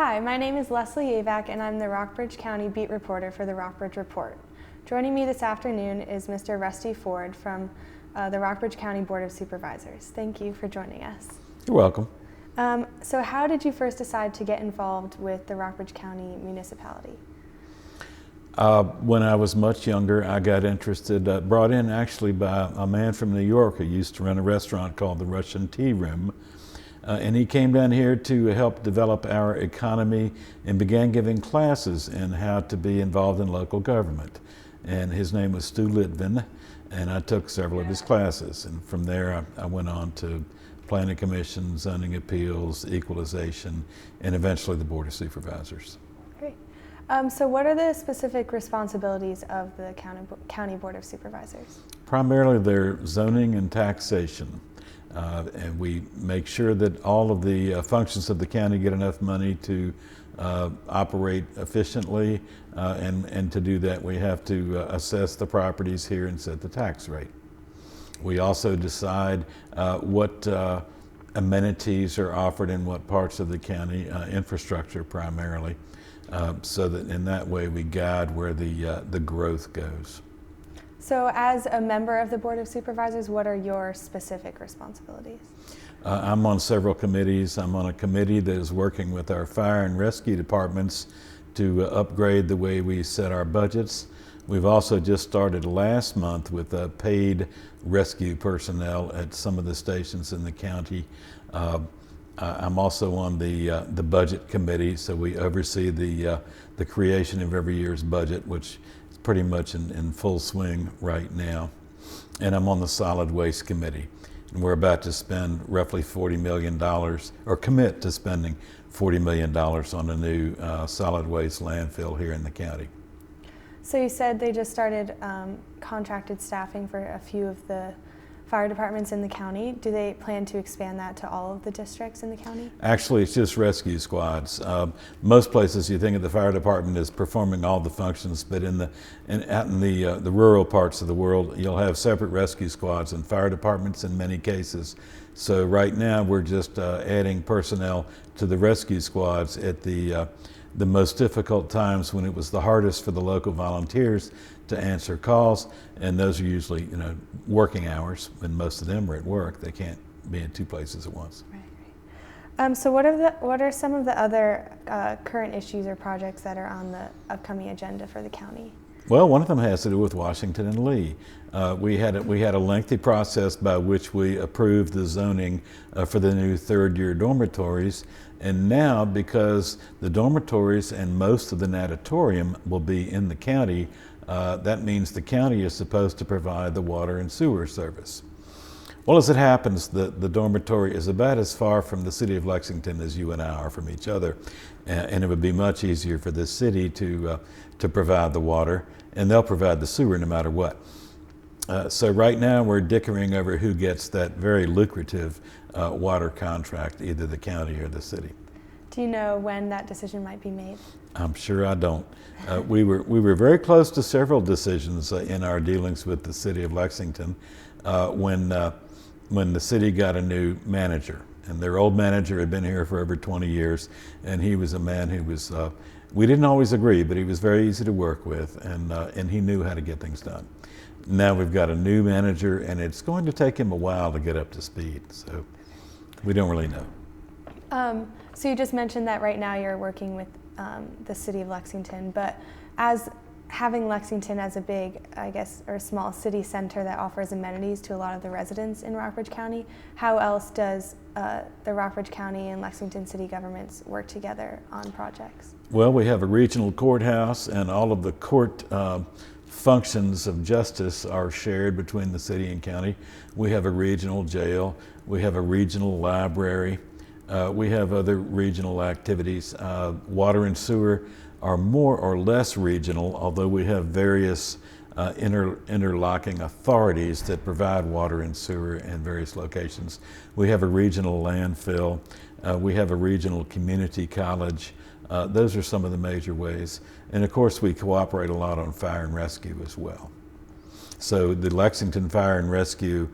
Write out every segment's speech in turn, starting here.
Hi, my name is Leslie Yavac and I'm the Rockbridge County Beat Reporter for the Rockbridge Report. Joining me this afternoon is Mr. Rusty Ford from the Rockbridge County Board of Supervisors. Thank you for joining us. You're welcome. So how did you first decide to get involved with the Rockbridge County municipality? When I was much younger, I got interested, brought in actually by a man from New York who used to run a restaurant called the Russian Tea Room. And he came down here to help develop our economy and began giving classes in how to be involved in local government. And his name was Stu Litvin, and I took several of his classes. And from there, I went on to Planning Commission, Zoning Appeals, Equalization, and eventually the Board of Supervisors. Great. So what are the specific responsibilities of the County Board of Supervisors? Primarily their zoning and taxation. And we make sure that all of the functions of the county get enough money to operate efficiently, and to do that we have to assess the properties here and set the tax rate. We also decide what amenities are offered in what parts of the county, infrastructure primarily, so that in that way we guide where the growth goes. So as a member of the Board of Supervisors, what are your specific responsibilities? I'm on several committees. I'm on a committee that is working with our fire and rescue departments to upgrade the way we set our budgets. We've also just started last month with paid rescue personnel at some of the stations in the county. I'm also on the budget committee, so we oversee the creation of every year's budget, which pretty much in full swing right now. And I'm on the solid waste committee. And we're about to spend roughly $40 million, or commit to spending $40 million on a new solid waste landfill here in the county. So you said they just started contracted staffing for a few of the fire departments in the county. Do they plan to expand that to all of the districts in the county? Actually, it's just rescue squads. Most places you think of the fire department as performing all the functions, but out in the rural parts of the world, you'll have separate rescue squads and fire departments in many cases. So right now we're just adding personnel to the rescue squads at the most difficult times when it was the hardest for the local volunteers to answer calls, and those are usually working hours, and most of them are at work. They can't be in two places at once. Right. So what are some of the other current issues or projects that are on the upcoming agenda for the county? Well, one of them has to do with Washington and Lee. We had a lengthy process by which we approved the zoning for the new third-year dormitories, and now because the dormitories and most of the natatorium will be in the county, that means the county is supposed to provide the water and sewer service. Well, as it happens, the dormitory is about as far from the city of Lexington as you and I are from each other, and it would be much easier for the city to provide the water, and they'll provide the sewer no matter what. So right now we're dickering over who gets that very lucrative water contract, either the county or the city. Do you know when that decision might be made? I'm sure I don't. We were very close to several decisions in our dealings with the city of Lexington when the city got a new manager. And their old manager had been here for over 20 years, and he was a man who was, we didn't always agree, but he was very easy to work with, and he knew how to get things done. Now we've got a new manager, and it's going to take him a while to get up to speed, so we don't really know. So you just mentioned that right now you're working with the city of Lexington, but as having Lexington as a big, I guess, or small city center that offers amenities to a lot of the residents in Rockbridge County, how else does the Rockbridge County and Lexington city governments work together on projects? Well, we have a regional courthouse, and all of the court functions of justice are shared between the city and county. We have a regional jail, we have a regional library, we have other regional activities. Water and sewer are more or less regional, although we have various interlocking authorities that provide water and sewer in various locations. We have a regional landfill, we have a regional community college. Those are some of the major ways. And of course we cooperate a lot on fire and rescue as well. So the Lexington Fire and Rescue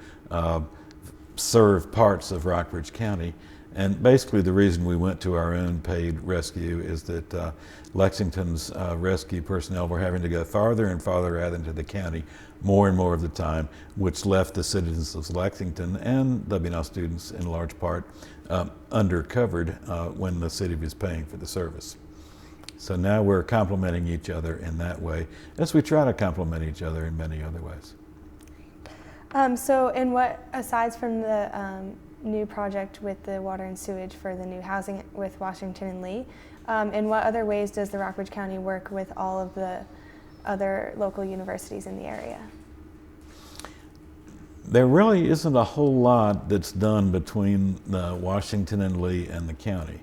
serve parts of Rockbridge County, And basically the reason we went to our own paid rescue is that Lexington's rescue personnel were having to go farther and farther out into the county more and more of the time, which left the citizens of Lexington and W&L students in large part undercovered when the city was paying for the service. So now we're complementing each other in that way, as we try to complement each other in many other ways. So in what, aside from the new project with the water and sewage for the new housing with Washington and Lee, in what other ways does the Rockbridge County work with all of the other local universities in the area? There really isn't a whole lot that's done between Washington and Lee and the county.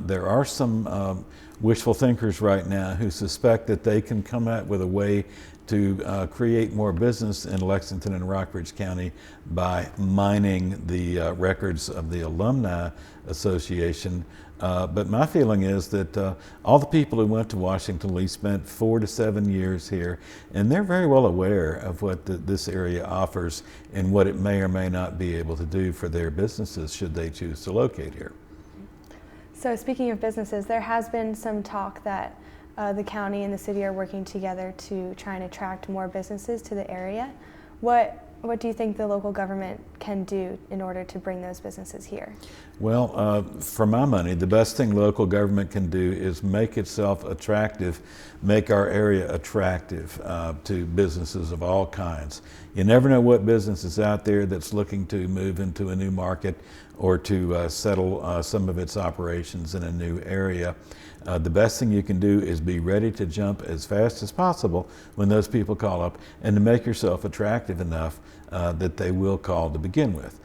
There are some wishful thinkers right now who suspect that they can come out with a way to create more business in Lexington and Rockbridge County by mining the records of the Alumni Association. But my feeling is that all the people who went to Washington Lee spent 4 to 7 years here, and they're very well aware of what this area offers and what it may or may not be able to do for their businesses should they choose to locate here. So speaking of businesses, there has been some talk that the county and the city are working together to try and attract more businesses to the area. What do you think the local government can do in order to bring those businesses here? Well, for my money, the best thing local government can do is make itself attractive, make our area attractive to businesses of all kinds. You never know what business is out there that's looking to move into a new market or to settle some of its operations in a new area. The best thing you can do is be ready to jump as fast as possible when those people call up, and to make yourself attractive enough that they will call to begin with.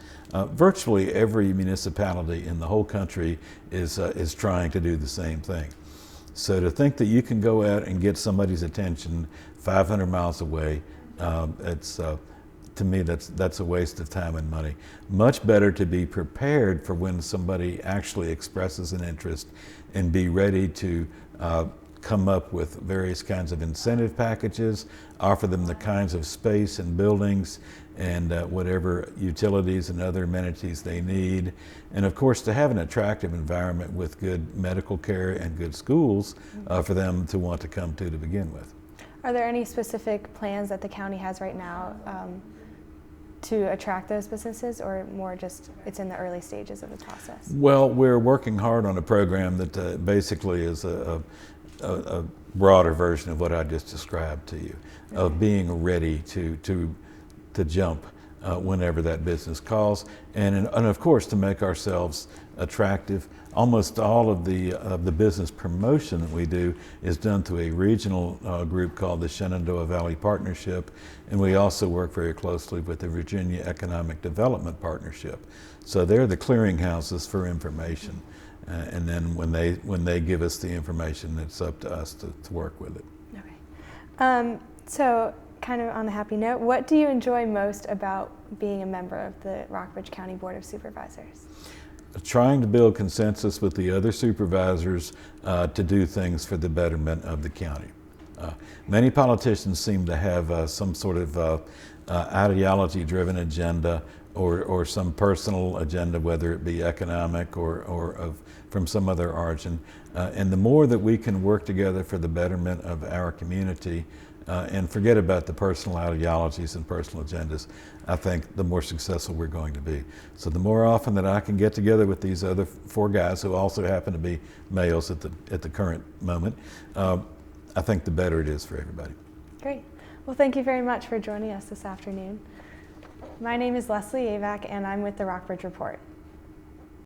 Virtually every municipality in the whole country is trying to do the same thing. So to think that you can go out and get somebody's attention 500 miles away, to me, that's a waste of time and money. Much better to be prepared for when somebody actually expresses an interest and be ready to come up with various kinds of incentive packages, offer them the kinds of space and buildings and whatever utilities and other amenities they need. And of course, to have an attractive environment with good medical care and good schools for them to want to come to begin with. Are there any specific plans that the county has right now to attract those businesses, or more just it's in the early stages of the process? Well, we're working hard on a program that basically is a broader version of what I just described to you, of being ready to jump whenever that business calls, and of course to make ourselves attractive. Almost all of the business promotion that we do is done through a regional group called the Shenandoah Valley Partnership, and we also work very closely with the Virginia Economic Development Partnership. So they're the clearinghouses for information, and then when they give us the information, it's up to us to work with it. Okay. So kind of on the happy note, what do you enjoy most about being a member of the Rockbridge County Board of Supervisors? Trying to build consensus with the other supervisors to do things for the betterment of the county. Many politicians seem to have some sort of ideology-driven agenda or some personal agenda, whether it be economic or from some other origin. And the more that we can work together for the betterment of our community and forget about the personal ideologies and personal agendas, I think the more successful we're going to be. So the more often that I can get together with these other 4 guys who also happen to be males at the current moment, I think the better it is for everybody. Great. Well, thank you very much for joining us this afternoon. My name is Leslie Avac, and I'm with the Rockbridge Report.